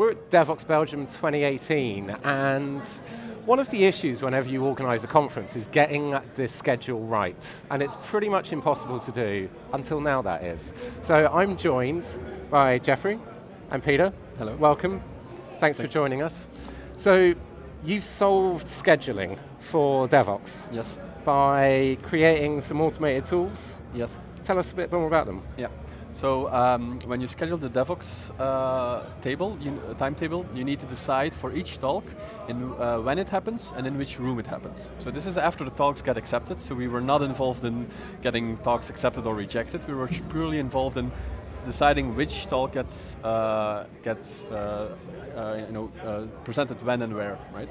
We're at Devoxx Belgium 2018, and one of the issues whenever you organize a conference is getting this schedule right, and it's pretty much impossible to do, until now that is. So I'm joined by Geofrrey and Peter. Hello. Welcome. Thanks for joining us. So you've solved scheduling for Devoxx. Yes. By creating some automated tools. Yes. Tell us a bit more about them. Yeah. So when you schedule the Devoxx timetable, you need to decide for each talk in when it happens and in which room it happens. So this is after the talks get accepted. So we were not involved in getting talks accepted or rejected. We were purely involved in deciding which talk gets presented when and where, right?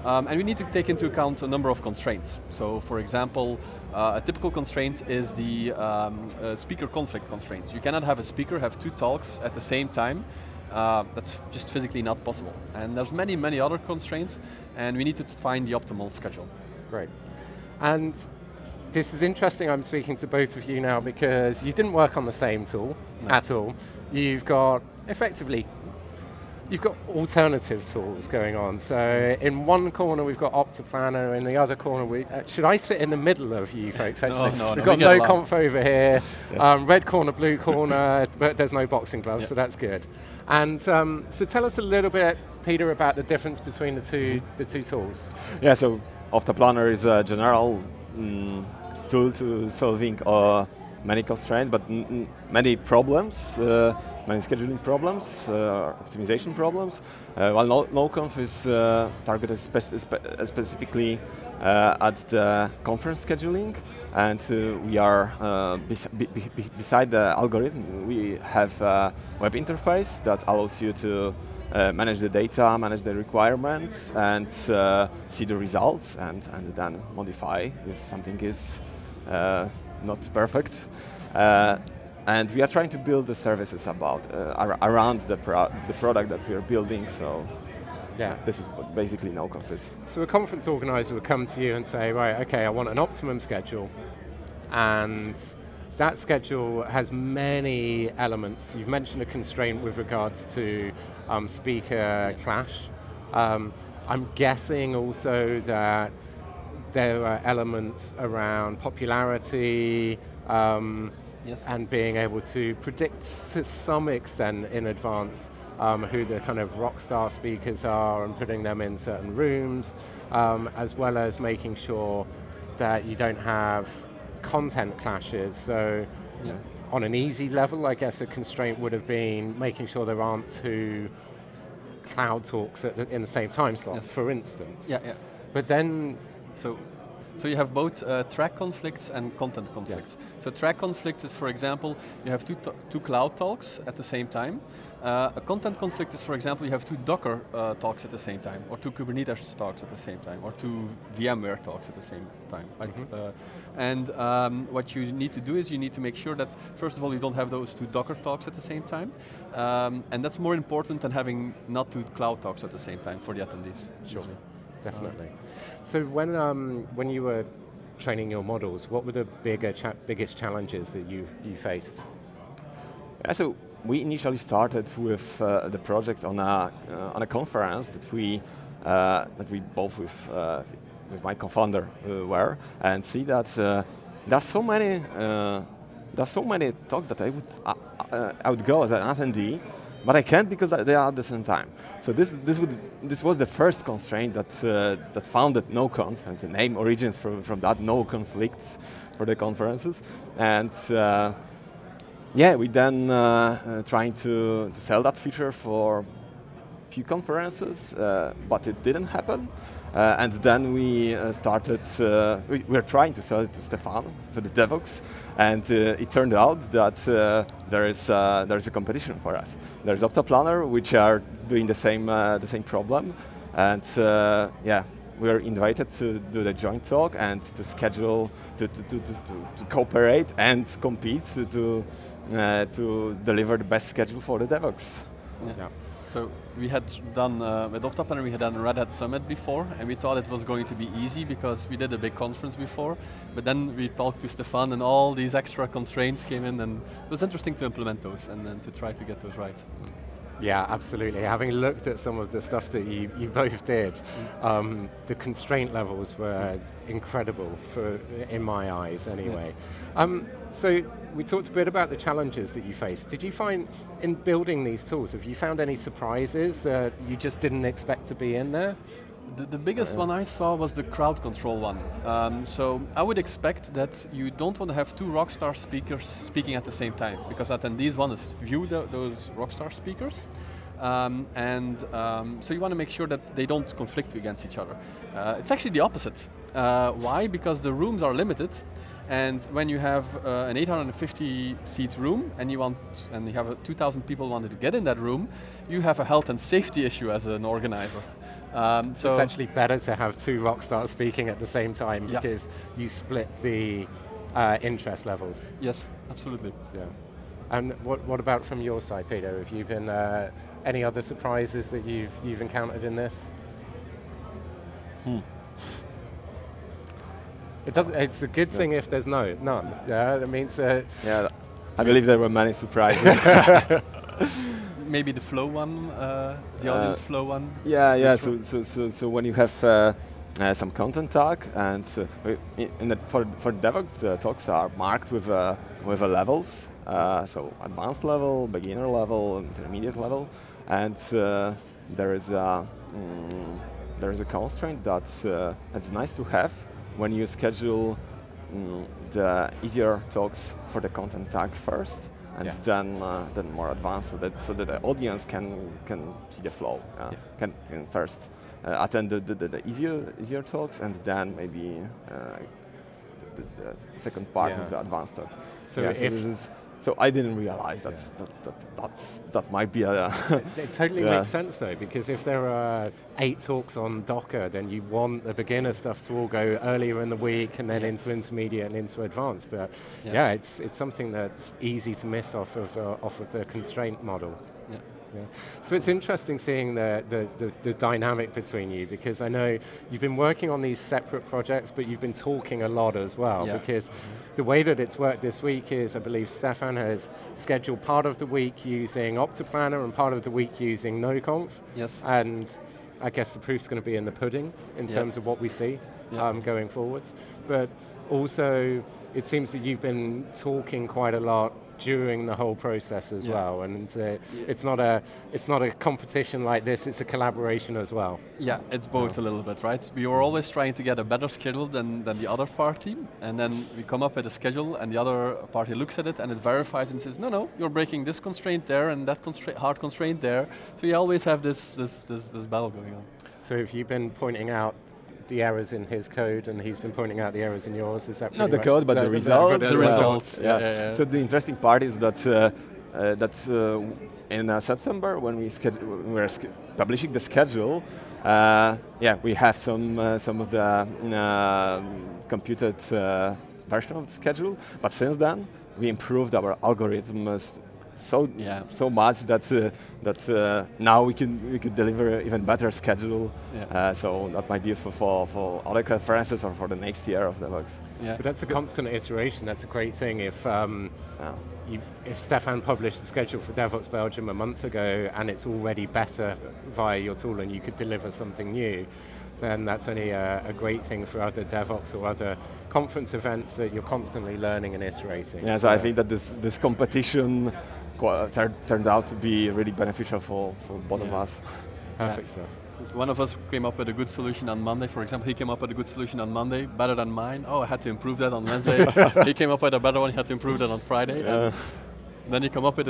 And we need to take into account a number of constraints. So for example, a typical constraint is the speaker conflict constraints. You cannot have a speaker have two talks at the same time. That's just physically not possible. And there's many, many other constraints, and we need to find the optimal schedule. Great. And this is interesting, I'm speaking to both of you now because you didn't work on the same tool at all. You've got, effectively, you've got alternative tools going on. So in one corner we've got OptiPlanner, in the other corner should I sit in the middle of you folks actually? No, we've got no conf over here, yes. Red corner, blue corner, but there's no boxing gloves, so that's good. And so tell us a little bit, Peter, about the difference between the two tools. Yeah, so OptiPlanner is a general tool to solving many constraints, but many problems, many scheduling problems, optimization problems. While NoConf is targeted specifically at the conference scheduling, and we are, beside the algorithm, we have a web interface that allows you to manage the data, manage the requirements, and see the results, and then modify if something is not perfect. And we are trying to build the services around the product that we are building, so yeah, this is what basically NoConf is. So a conference organizer would come to you and say, right, okay, I want an optimum schedule, and that schedule has many elements. You've mentioned a constraint with regards to speaker clash. I'm guessing also that there are elements around popularity, yes. and being able to predict to some extent in advance who the kind of rock star speakers are and putting them in certain rooms, as well as making sure that you don't have content clashes. So on an easy level, I guess a constraint would have been making sure there aren't two cloud talks in the same time slot, for instance. Yeah, yeah. But then, So you have both track conflicts and content conflicts. So track conflicts is, for example, you have two cloud talks at the same time. A content conflict is, for example, you have two Docker talks at the same time, or two Kubernetes talks at the same time, or two VMware talks at the same time. Right? What you need to do is you need to make sure that, first of all, you don't have those two Docker talks at the same time. And that's more important than having not two cloud talks at the same time for the attendees. Sure. Definitely. So when you were training your models, what were the biggest challenges that you faced? Yeah, so we initially started with the project on a conference that we both with my co-founder were, and see that there's so many talks that I would go as an attendee, but I can't because they are at the same time. So this was the first constraint that founded NoConf, and the name originates from that, no conflicts for the conferences. And yeah, we then trying to sell that feature for a few conferences, but it didn't happen. And then we started, we were trying to sell it to Stefan for the Devoxx, and it turned out that there is a competition for us. There's OptiPlanner, which are doing the same problem, and yeah, we were invited to do the joint talk and to schedule, to cooperate and compete to deliver the best schedule for the Devoxx. Yeah. So we had done, with OptiPlanner, we had done Red Hat Summit before, and we thought it was going to be easy because we did a big conference before, but then we talked to Stefan and all these extra constraints came in, and it was interesting to implement those and then to try to get those right. Yeah, absolutely. Having looked at some of the stuff that you both did, the constraint levels were incredible in my eyes anyway. Yeah. So we talked a bit about the challenges that you faced. Did you find in building these tools, have you found any surprises that you just didn't expect to be in there? The biggest one I saw was the crowd control one. So I would expect that you don't want to have two Rockstar speakers speaking at the same time, because attendees want to view those Rockstar speakers. So you want to make sure that they don't conflict against each other. It's actually the opposite. Why? Because the rooms are limited, and when you have an 850 seat room and you have 2,000 people wanted to get in that room, you have a health and safety issue as an organizer. So it's actually better to have two Rockstars speaking at the same time because you split the interest levels. Yes, absolutely. Yeah. And what about from your side, Peter? Have you been any other surprises that you've encountered in this? It's a good thing if there's none. Yeah, that means. Yeah, I believe there were many surprises. Maybe the flow one, the audience flow one. Yeah. So when you have some content talk, and for Devoxx, the talks are marked with levels. So advanced level, beginner level, intermediate level, and there is a constraint that it's nice to have when you schedule the easier talks for the content tag first, and then more advanced, so that the audience can see the flow, can first attend the easier talks, and then maybe the second part with the advanced talks. So I didn't realize that might be a. It totally makes sense though, because if there are 8 talks on Docker, then you want the beginner stuff to all go earlier in the week and then into intermediate and into advanced. But it's something that's easy to miss off of the constraint model. Yeah. So it's interesting seeing the dynamic between you, because I know you've been working on these separate projects, but you've been talking a lot as well, because the way that it's worked this week is, I believe Stefan has scheduled part of the week using Optiplanner and part of the week using NoConf. Yes. And I guess the proof's going to be in the pudding in terms of what we see going forwards. But also, it seems that you've been talking quite a lot during the whole process as well, and it's not a competition like this, it's a collaboration as well. Yeah, it's both a little bit, right? We were always trying to get a better schedule than the other party, and then we come up with a schedule and the other party looks at it and it verifies and says, no, you're breaking this constraint there and that hard constraint there. So you always have this battle going on. So have you been pointing out the errors in his code, and he's been pointing out the errors in yours? Is that not the code, but the results? The results. Yeah. So the interesting part is that in September, when we were publishing the schedule, we have some of the computed version of the schedule. But since then, we improved our algorithms so much that now we could deliver even better schedule. So that might be useful for other conferences or for the next year of Devoxx. Yeah, but that's a constant iteration. That's a great thing. If Stefan published the schedule for Devoxx Belgium a month ago and it's already better via your tool, and you could deliver something new, then that's only a great thing for other Devoxx or other conference events, that you're constantly learning and iterating. Yeah, so I think that this competition turned out to be really beneficial for both of us. Perfect stuff. One of us came up with a good solution on Monday, for example. He came up with a good solution on Monday, better than mine. Oh, I had to improve that on Wednesday. He came up with a better one, he had to improve that on Friday. And then you come up with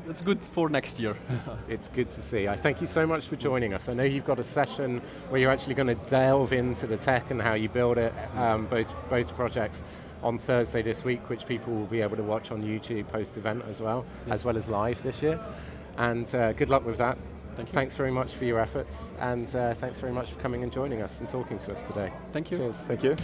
it's good for next year. It's good to see. I thank you so much for joining us. I know you've got a session where you're actually going to delve into the tech and how you build it, both projects, on Thursday this week, which people will be able to watch on YouTube post-event as well as live this year. And good luck with that. Thanks very much for your efforts, and thanks very much for coming and joining us and talking to us today. Thank you. Cheers. Thank you.